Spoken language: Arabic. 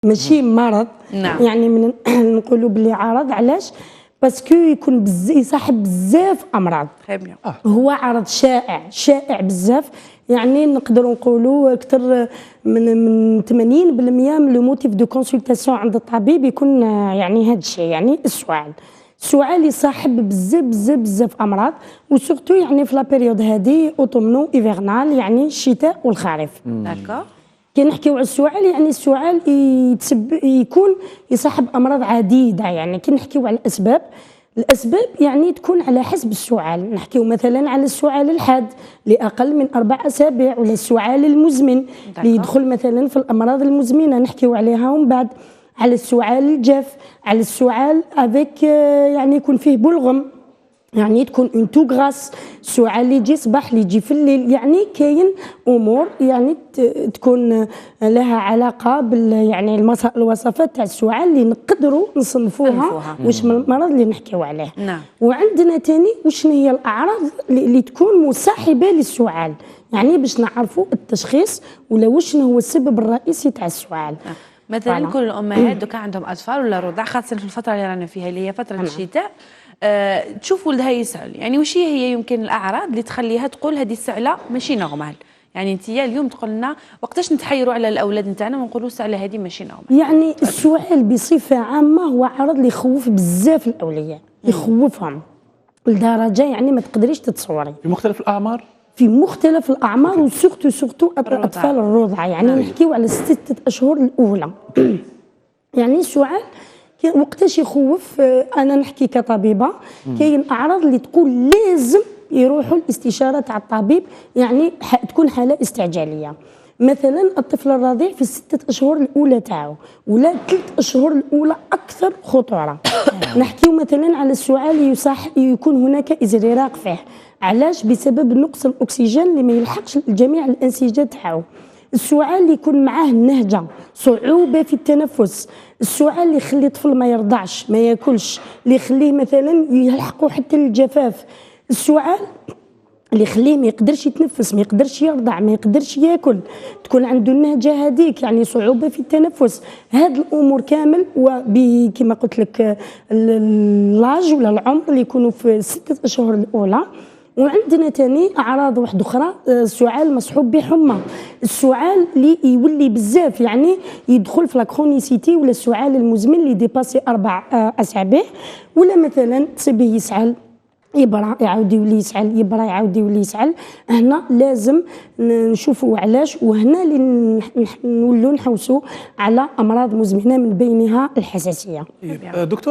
ماشي مرض. نعم. يعني من نقولوا بلي عرض. علاش؟ باسكو يكون يصاحب بزاف امراض. هو عرض شائع بزاف. يعني نقدروا نقولوا اكثر من 80% من لو موتيف دو كونسلطاسيون عند الطبيب يكون يعني هذا الشيء، يعني السعال يصاحب بزاف امراض، وسورتو يعني في لا بيريود هذه اوتومنو ايفرنال، يعني الشتاء والخريف. داكور. كي نحكيو على السعال، يعني السعال يكون يصاحب امراض عديده. يعني كي نحكيو على الاسباب يعني تكون على حسب السعال. نحكيو مثلا على السعال الحاد لاقل من 4 أسابيع، ولا السعال المزمن اللي يدخل مثلا في الامراض المزمنه نحكيو عليها، ومن بعد على السعال الجاف، على السعال افيك يعني يكون فيه بلغم، يعني تكون اون تو غراس، السعال اللي يجي صباح اللي يجي في الليل. يعني كاين امور يعني تكون لها علاقه بال يعني الوصفات تاع السعال اللي نقدروا نصنفوها واش من المرض اللي نحكيو عليه. نعم. وعندنا ثاني وشنو هي الاعراض اللي تكون مصاحبه للسعال، يعني باش نعرفوا التشخيص ولا وشنو هو السبب الرئيسي تاع السعال. مثلا كل الامهات دوكا عندهم اطفال ولا رضع، خاصه في الفتره اللي رانا فيها اللي هي فتره الشتاء، تشوف ولدها يسعل، يعني وش هي يمكن الاعراض اللي تخليها تقول هذه السعله ماشي نورمال؟ يعني انت اليوم تقول لنا وقتاش نتحيروا على الاولاد نتاعنا ونقولوا السعله هذه ماشي نورمال؟ يعني السعال بصفه عامه هو عرض اللي يخوف بزاف الاولياء، يخوفهم لدرجه يعني ما تقدريش تتصوري. في مختلف الاعمار؟ في مختلف الاعمار، وسورتو اطفال الرضع. يعني نحكيو على 6 أشهر الاولى. يعني السعال وقتاش يخوف؟ انا نحكي كطبيبه، كاين اعراض اللي تقول لازم يروحوا الاستشاره تاع الطبيب، يعني تكون حاله استعجاليه. مثلا الطفل الرضيع في 6 أشهر الاولى تاعو، ولا 3 أشهر الاولى اكثر خطوره. نحكيو مثلا على السعال يكون هناك ازريراق فيه. علاش؟ بسبب نقص الاكسجين اللي ما يلحقش جميع الانسجه تاعو. السعال اللي يكون معاه النهجه، صعوبه في التنفس، السعال اللي يخلي الطفل ما يرضعش ما ياكلش، اللي يخليه مثلا يلحقوا حتى الجفاف، السعال اللي يخليه ما يقدرش يتنفس، ما يقدرش يرضع، ما يقدرش ياكل، تكون عنده النهجه هذيك، يعني صعوبه في التنفس. هاد الامور كامل كما قلت لك اللاج ولا العمر اللي يكونوا في 6 أشهر الاولى. وعندنا ثاني اعراض واحده اخرى، السعال مصحوب بحمى، السعال اللي يولي بزاف يعني يدخل في لاكرونيسيتي، ولا السعال المزمن اللي ديباسي 4 أسابيع، ولا مثلا تصيبه يسعل يبرا يعاود يولي يسعل، يبرا يعاود يولي يسعل. هنا لازم نشوفوا علاش، وهنا اللي نولوا نحوسوا على امراض مزمنه من بينها الحساسيه. دكتور